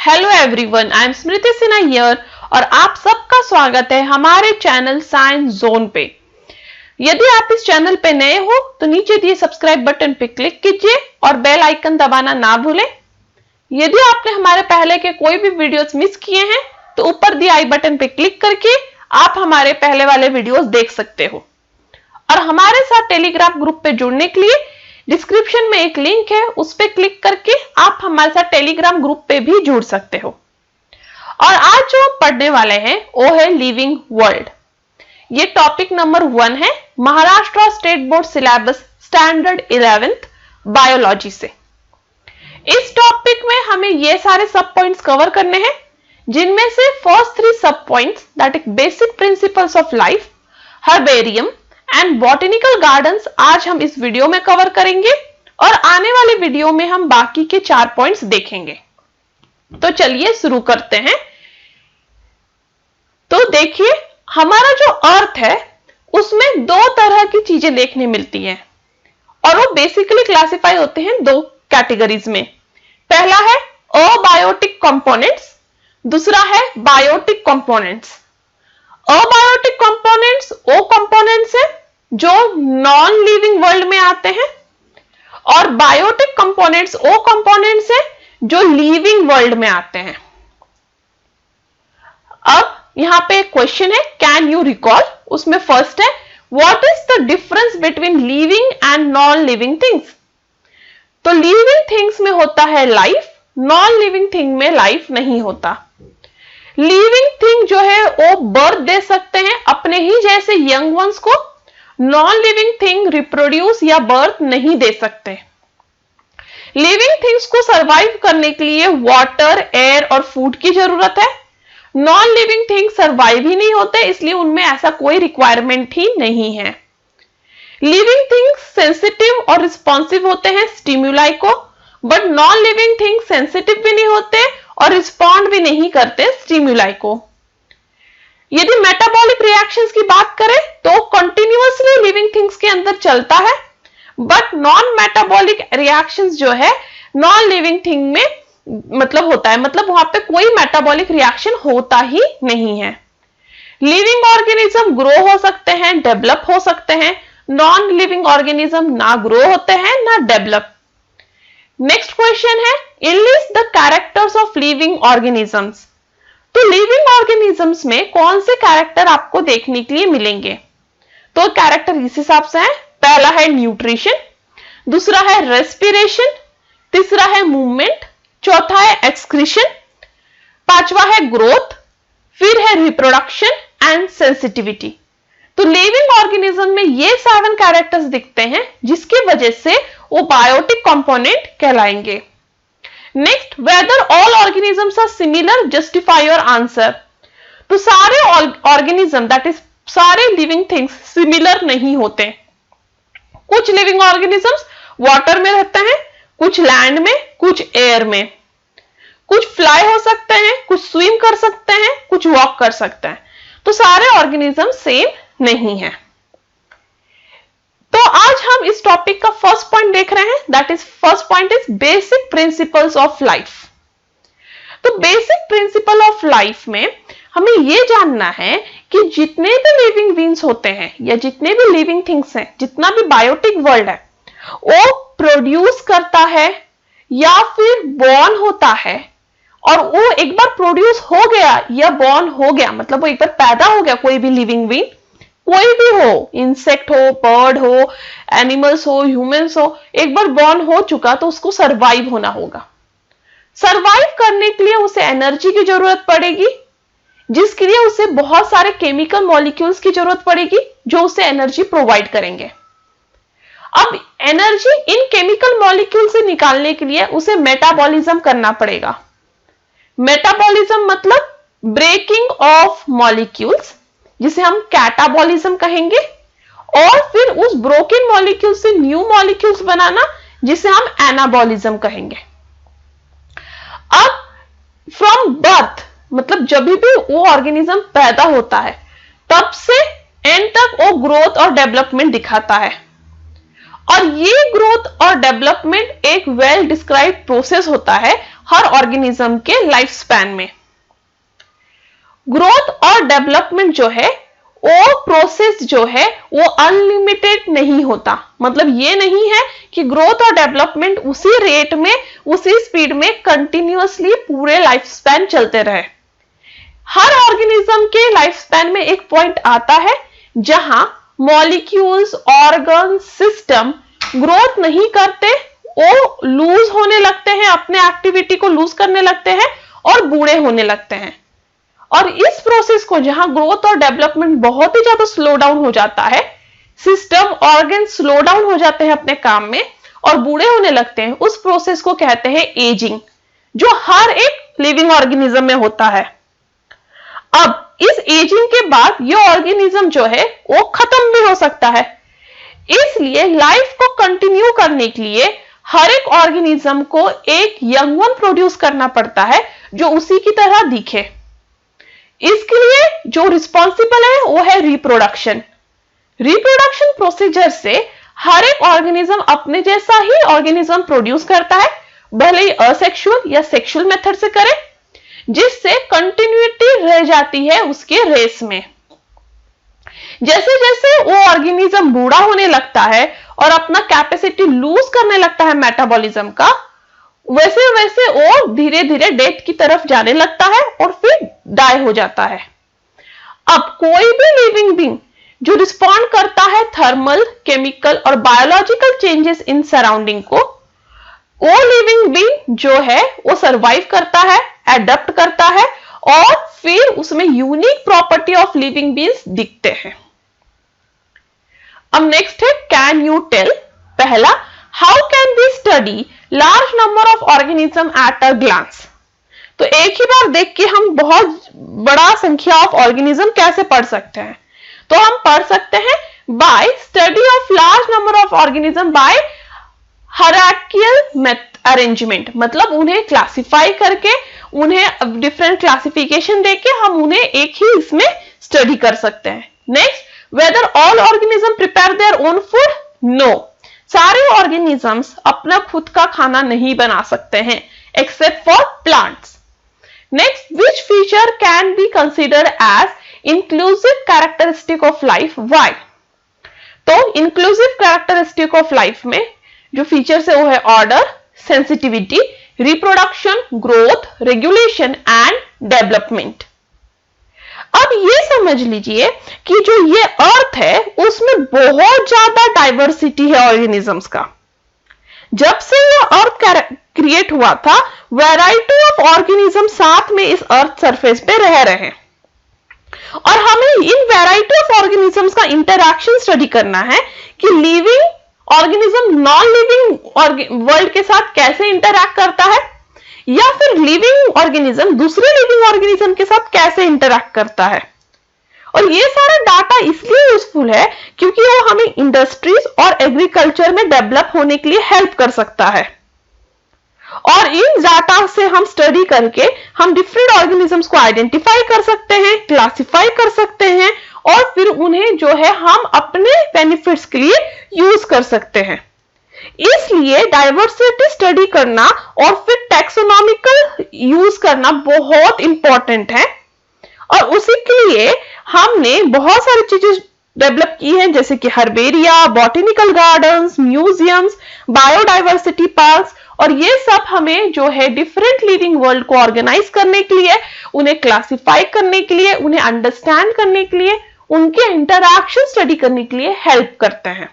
Hello everyone, I am Smriti Sinha here और आप सबका स्वागत है हमारे चैनल साइंस जोन पे। यदि आप इस चैनल पे नए हो तो नीचे दिए सब्सक्राइब बटन पे क्लिक कीजिए और बेल आइकन दबाना ना भूलें। यदि आपने हमारे पहले के कोई भी वीडियोस मिस किए हैं तो ऊपर दिए आई बटन पे क्लिक करके आप हमारे पहले वाले वीडियोस देख सकते हो। और हमारे साथ टेलीग्राम ग्रुप पे जुड़ने के लिए डिस्क्रिप्शन में एक लिंक है, उस पर क्लिक करके आप हमारे साथ टेलीग्राम ग्रुप पे भी जुड़ सकते हो। और आज जो हम पढ़ने वाले हैं वो है लिविंग वर्ल्ड। ये टॉपिक नंबर 1 है Maharashtra state board syllabus standard 11th biology से। इस टॉपिक में हमें ये सारे सब पॉइंट्स कवर करने हैं, जिनमें से फर्स्ट 3 सब points that is basic principles of life, herbarium and botanical gardens आज हम इस वीडियो में कवर करेंगे और आने वाले वीडियो में हम बाकी के 4 पॉइंट्स देखेंगे। तो चलिए शुरू करते हैं। तो देखिए, हमारा जो अर्थ है उसमें 2 तरह की चीजें देखने मिलती हैं और वो बेसिकली क्लासिफाई होते हैं 2 कैटेगरीज में। पहला है अबायोटिक कंपोनेंट्स, दूसरा है बायोटिक कंपोनेंट्स। अबायोटिक कंपोनेंट्स वो कंपोनेंट्स है जो नॉन लिविंग वर्ल्ड में आते हैं और बायोटिक कंपोनेंट्स वो कंपोनेंट्स है जो लिविंग वर्ल्ड में आते हैं। अब यहां पे एक क्वेश्चन है, कैन यू रिकॉल? उसमें फर्स्ट है, what is the difference between living and non living things? तो लिविंग थिंग्स में होता है लाइफ, नॉन लिविंग थिंग में लाइफ नहीं होता। लिविंग थिंग जो है वो बर्थ दे सकते हैं अपने ही जैसे यंग वंस को, नॉन लिविंग थिंग रिप्रोड्यूस या बर्थ नहीं दे सकते। लिविंग थिंग्स को सरवाइव करने के लिए वाटर, एयर और फूड की जरूरत है। नॉन लिविंग थिंग सरवाइव ही नहीं होते, इसलिए उनमें ऐसा कोई रिक्वायरमेंट ही नहीं है। लिविंग थिंग्स सेंसिटिव और रिस्पॉन्सिव होते हैं स्टिम्युलाई को, but non living thing sensitive भी नहीं होते और रिस्पॉन्ड भी नहीं करते स्टिम्युलाई को। यदि मेटाबॉलिक रिएक्शंस की बात करें तो कंटिन्यूअसली लिविंग थिंग्स के अंदर चलता है, बट नॉन मेटाबॉलिक रिएक्शंस जो है नॉन लिविंग थिंग में मतलब होता है, मतलब वहां पे कोई मेटाबॉलिक रिएक्शन होता ही नहीं है। लिविंग ऑर्गेनिज्म ग्रो हो सकते हैं, डेवलप हो सकते हैं, नॉन लिविंग ऑर्गेनिज्म ना ग्रो होते हैं ना डेवलप। नेक्स्ट क्वेश्चन है, enlist the characters of living organisms. तो लिविंग ऑर्गेनिजम्स में कौन से कैरेक्टर आपको देखने के लिए मिलेंगे? तो कैरेक्टर इस हिसाब से है, पहला है न्यूट्रिशन, दूसरा है रेस्पिरेशन, तीसरा है मूवमेंट, चौथा है एक्सक्रीशन, पांचवा है ग्रोथ, फिर है रिप्रोडक्शन एंड सेंसिटिविटी। तो लिविंग ऑर्गेनिज्म में ये 7 कैरेक्टर्स दिखते हैं, जिसकी वजह से वो बायोटिक कंपोनेंट कहलाएंगे। Next, whether all organisms are similar, justify your answer. तो सारे ऑर्गेनिज्म दैट इज सारे लिविंग थिंग्स सिमिलर नहीं होते। कुछ लिविंग ऑर्गेनिजम्स वाटर में रहते हैं, कुछ लैंड में, कुछ एयर में, कुछ फ्लाई हो सकते हैं, कुछ स्विम कर सकते हैं, कुछ वॉक कर सकते हैं। तो सारे ऑर्गेनिज्म सेम नहीं है। तो आज हम इस टॉपिक का फर्स्ट पॉइंट देख रहे हैं, that is first point is basic principles of life. तो बेसिक प्रिंसिपल ऑफ लाइफ में हमें यह जानना है कि जितने भी लिविंग बीइंग्स होते हैं या जितने भी लिविंग थिंग्स हैं, जितना भी बायोटिक वर्ल्ड है, वो प्रोड्यूस करता है या फिर बॉर्न होता है। और वो एक बार प्रोड्यूस हो गया या बॉर्न हो गया, मतलब वो एक बार पैदा हो गया, कोई भी लिविंग बीइंग, कोई भी हो, इंसेक्ट हो, बर्ड हो, एनिमल्स हो, ह्यूमंस हो, एक बार बॉर्न हो चुका तो उसको सरवाइव होना होगा। सरवाइव करने के लिए उसे एनर्जी की जरूरत पड़ेगी, जिसके लिए उसे बहुत सारे केमिकल मॉलिक्यूल्स की जरूरत पड़ेगी जो उसे एनर्जी प्रोवाइड करेंगे। अब एनर्जी इन केमिकल मॉलिक्यूल से निकालने के लिए उसे मेटाबॉलिज्म करना पड़ेगा। मेटाबॉलिज्म मतलब ब्रेकिंग ऑफ मॉलिक्यूल्स, जिसे हम कैटाबॉलिज्म कहेंगे, और फिर उस ब्रोकन मॉलिक्यूल से न्यू मॉलिक्यूल्स बनाना, जिसे हम एनाबॉलिज्म कहेंगे। अब फ्रॉम बर्थ मतलब जब भी वो ऑर्गेनिज्म पैदा होता है तब से एंड तक वो ग्रोथ और डेवलपमेंट दिखाता है, और ये ग्रोथ और डेवलपमेंट एक वेल डिस्क्राइब्ड प्रोसेस होता है हर ऑर्गेनिज्म के लाइफ स्पैन में। ग्रोथ और डेवलपमेंट जो है वो प्रोसेस जो है वो अनलिमिटेड नहीं होता। मतलब ये नहीं है कि ग्रोथ और डेवलपमेंट उसी रेट में, उसी स्पीड में कंटिन्यूअसली पूरे लाइफ स्पैन चलते रहे। हर ऑर्गेनिज्म के लाइफ स्पैन में एक पॉइंट आता है जहां मॉलिक्यूल्स, ऑर्गन, सिस्टम ग्रोथ नहीं करते, वो लूज होने लगते हैं, अपने एक्टिविटी को लूज करने लगते हैं और बूढ़े होने लगते हैं। और इस प्रोसेस को, जहां ग्रोथ और डेवलपमेंट बहुत ही ज्यादा स्लो डाउन हो जाता है, सिस्टम, ऑर्गन स्लो डाउन हो जाते हैं अपने काम में और बूढ़े होने लगते हैं, उस प्रोसेस को कहते हैं एजिंग, जो हर एक लिविंग ऑर्गेनिज्म में होता है। अब इस एजिंग के बाद ये ऑर्गेनिज्म जो है वो खत्म भी हो सकता है। इसलिए लाइफ को कंटिन्यू करने के लिए हर एक ऑर्गेनिज्म को एक यंग वन प्रोड्यूस करना पड़ता है जो उसी की तरह दिखे। इसके लिए जो रिस्पॉन्सिबल है वो है रिप्रोडक्शन। रिप्रोडक्शन प्रोसीजर से हर एक ऑर्गेनिज्म अपने जैसा ही ऑर्गेनिज्म प्रोड्यूस करता है, भले ही असेक्सुअल या सेक्सुअल मेथड से करे, जिससे कंटिन्यूटी रह जाती है उसके रेस में। जैसे जैसे वो ऑर्गेनिज्म बूढ़ा होने लगता है और अपना कैपेसिटी लूज करने लगता है मेटाबॉलिज्म का, वैसे वैसे वो धीरे धीरे डेथ की तरफ जाने लगता है और फिर डाई हो जाता है। अब कोई भी लिविंग बीइंग जो रिस्पॉन्ड करता है थर्मल, केमिकल और बायोलॉजिकल चेंजेस इन सराउंडिंग को, वो लिविंग बीइंग जो है वो सरवाइव करता है, एडप्ट करता है और फिर उसमें unique property of living beings दिखते हैं। अब नेक्स्ट है कैन यू टेल। पहला, how can we study large number of organism at a glance. तो एक ही बार देख के हम बहुत बड़ा संख्या ऑफ ऑर्गेनिज्म कैसे पढ़ सकते हैं? तो हम पढ़ सकते हैं bye study of large number of organism by hierarchical arrangement. मतलब उन्हें क्लासिफाई करके, उन्हें डिफरेंट क्लासिफिकेशन देके हम उन्हें एक ही इसमें स्टडी कर सकते हैं। Next, whether all organism prepare their own food? No, सारे ऑर्गेनिजम्स अपना खुद का खाना नहीं बना सकते हैं except for plants. Next, which feature can be considered as inclusive characteristic of life? Why? तो इंक्लूसिव कैरेक्टरिस्टिक ऑफ लाइफ में जो फीचर्स है वो है order, sensitivity, reproduction, growth, regulation and development. अब ये समझ लीजिए कि जो ये अर्थ है उसमें बहुत ज्यादा डाइवर्सिटी है ऑर्गेनिजम्स का। जब से ये अर्थ क्रिएट हुआ था, वैरायटी ऑफ ऑर्गेनिज्म साथ में इस अर्थ सरफेस पे रह रहे हैं और हमें इन वैरायटी ऑफ ऑर्गेनिजम्स का इंटरैक्शन स्टडी करना है कि living organism non living world के साथ कैसे इंटरैक्ट करता है, या फिर लिविंग ऑर्गेनिज्म दूसरे लिविंग ऑर्गेनिज्म के साथ कैसे इंटरैक्ट करता है। और ये सारा डाटा इसलिए यूजफुल है क्योंकि वो हमें इंडस्ट्रीज और एग्रीकल्चर में डेवलप होने के लिए हेल्प कर सकता है। और इन डाटा से हम स्टडी करके हम डिफरेंट ऑर्गेनिजम्स को आइडेंटिफाई कर सकते हैं, क्लासिफाई कर सकते हैं और फिर उन्हें जो है हम अपने बेनिफिट्स के लिए यूज कर सकते हैं। इसलिए डाइवर्सिटी स्टडी करना और फिर टैक्सोनॉमिकल यूज करना बहुत इंपॉर्टेंट है। और उसी के लिए हमने बहुत सारी चीजें डेवलप की हैं, जैसे कि herbaria, botanical gardens, museums, biodiversity parks. और ये सब हमें जो है डिफरेंट लिविंग वर्ल्ड को ऑर्गेनाइज करने के लिए, उन्हें क्लासिफाई करने के लिए, उन्हें अंडरस्टैंड करने के लिए, उनके इंटरैक्शन स्टडी करने के लिए हेल्प करते हैं।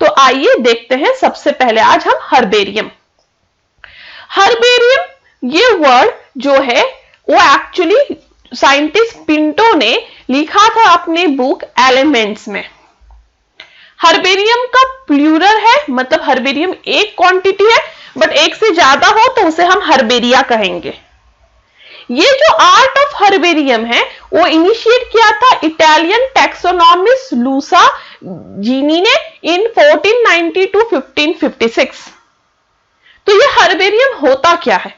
तो आइए देखते हैं सबसे पहले आज हम हर्बेरियम। हर्बेरियम ये वर्ड जो है वो एक्चुअली साइंटिस्ट पिंटो ने लिखा था अपने बुक एलिमेंट्स में। हर्बेरियम का प्लूरल है, मतलब हर्बेरियम एक क्वांटिटी है, बट एक से ज्यादा हो तो उसे हम हर्बेरिया कहेंगे। ये जो आर्ट ऑफ हर्बेरियम है वो इनिशिएट किया था इटालियन टैक्सोनॉमिस्ट लूसा जीनी ने इन 1490 टू 1556। तो ये हर्बेरियम होता क्या है?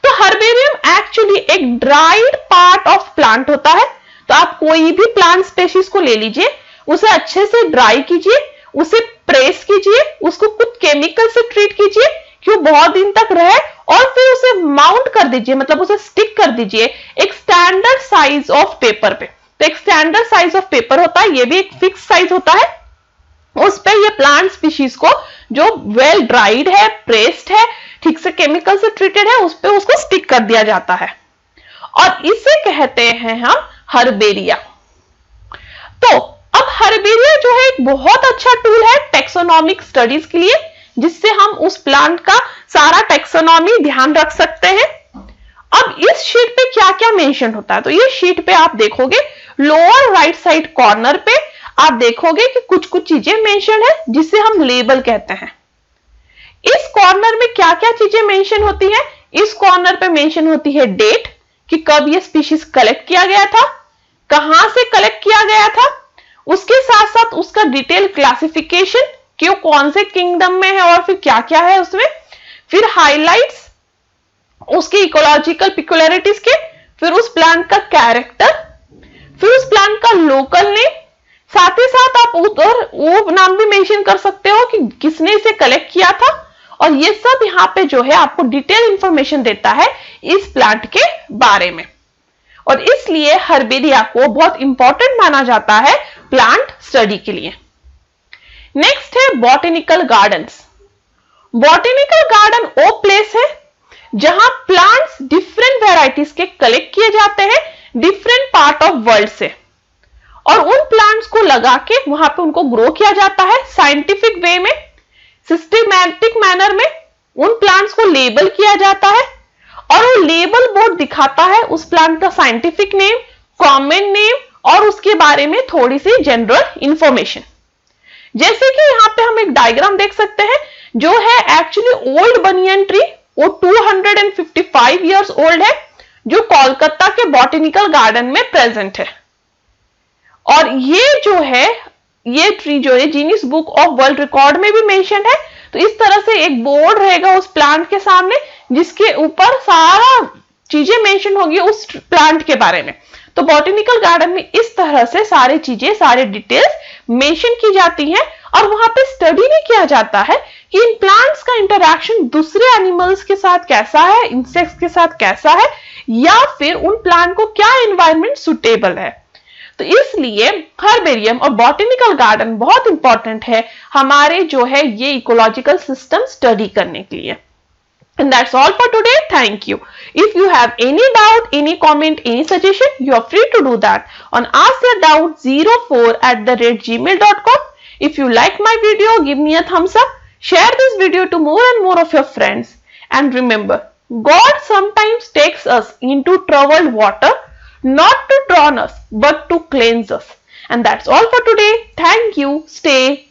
तो हर्बेरियम एक्चुअली एक ड्राइड पार्ट ऑफ प्लांट होता है। तो आप कोई भी प्लांट स्पेशीज को ले लीजिए, उसे अच्छे से ड्राई कीजिए, उसे प्रेस कीजिए, उसको कुछ केमिकल से ट्रीट कीजिए, कि वो बहुत दिन तक रहे, और फिर उसे माउंट कर दीजिए, मतलब उसे स्टिक कर दीजिए एक स्टैंडर्ड साइज ऑफ पेपर पे। तो एक स्टैंडर्ड साइज ऑफ पेपर होता है, ये भी एक फिक्स साइज होता है, उस पे ये प्लांट स्पीशीज को जो वेल ड्राइड है, प्रेस्ड है, ठीक से केमिकल से ट्रीटेड है, उस पे उसको स्टिक कर दिया जाता है, और इसे कहते हैं हम हर्बेरिया। तो अब हर्बेरिया जो है एक बहुत अच्छा टूल है टेक्सोनॉमिक स्टडीज के लिए, जिससे हम उस प्लांट का सारा टेक्सोनॉमी ध्यान रख सकते हैं। अब इस शीट पे क्या क्या मेंशन होता है, तो ये शीट पे आप देखोगे लोअर राइट साइड कॉर्नर पे आप देखोगे कि कुछ कुछ चीजें मेंशन है जिसे हम लेबल कहते हैं। इस कॉर्नर में क्या क्या चीजें मेंशन होती है, इस कॉर्नर पे मेंशन होती है डेट कि कब ये स्पीशीज कलेक्ट किया गया था, कहां से कलेक्ट किया गया था, उसके साथ साथ उसका डिटेल क्लासिफिकेशन कि वो कौन से किंगडम में है और फिर क्या क्या है उसमें, फिर हाइलाइट्स उसके इकोलॉजिकल पिक्युलरिटीज के, फिर उस प्लांट का कैरेक्टर, फिर उस प्लांट का लोकल नेम, साथ ही साथ आप उधर वो नाम भी मेंशन कर सकते हो कि किसने इसे कलेक्ट किया था, और ये सब यहाँ पे जो है आपको डिटेल इंफॉर्मेशन देता है इस प्लांट के बारे में, और इसलिए हर्बेरिया को बहुत इंपॉर्टेंट माना जाता है प्लांट स्टडी के लिए। नेक्स्ट है बॉटेनिकल गार्डन्स। बॉटेनिकल गार्डन वो प्लेस है जहां प्लांट्स डिफरेंट वेराइटीज के कलेक्ट किए जाते हैं डिफरेंट पार्ट ऑफ वर्ल्ड से, और उन प्लांट्स को लगा के वहां पे उनको ग्रो किया जाता है साइंटिफिक वे में, सिस्टमैटिक मैनर में। उन प्लांट्स को लेबल किया जाता है, और वो लेबल बोर्ड दिखाता है उस प्लांट का साइंटिफिक नेम, कॉमन नेम, और उसके बारे में थोड़ी सी जनरल इंफॉर्मेशन। जैसे कि यहाँ पे हम एक डायग्राम देख सकते हैं जो है एक्चुअली ओल्ड बनियन ट्री, वो 255 इयर्स ओल्ड है, जो कोलकाता के बॉटेनिकल गार्डन में प्रेजेंट है। और ये जो है ये ट्री जो है जीनिस बुक ऑफ वर्ल्ड रिकॉर्ड में भी मेंशन है। तो इस तरह से एक बोर्ड रहेगा उस प्लांट के सामने जिसके ऊपर सारा चीजें मेंशन होगी उस प्लांट के बारे में। तो बॉटेनिकल गार्डन में इस तरह से सारी चीजें, सारे डिटेल्स मेंशन की जाती हैं, और वहां पे स्टडी भी किया जाता है कि इन प्लांट्स का इंटरैक्शन दूसरे एनिमल्स के साथ कैसा है, इंसेक्ट्स के साथ कैसा है, या फिर उन प्लांट को क्या एनवायरनमेंट सुटेबल है। तो इसलिए हर्बेरियम और बॉटेनिकल गार्डन बहुत इंपॉर्टेंट है हमारे जो है ये इकोलॉजिकल सिस्टम स्टडी करने के लिए। And that's all for today. Thank you. If you have any doubt, any comment, any suggestion, you are free to do that on askyourdoubt04@gmail.com. If you like my video, give me a thumbs up. Share this video to more and more of your friends. And remember, God sometimes takes us into troubled water, not to drown us, but to cleanse us. And that's all for today. Thank you. Stay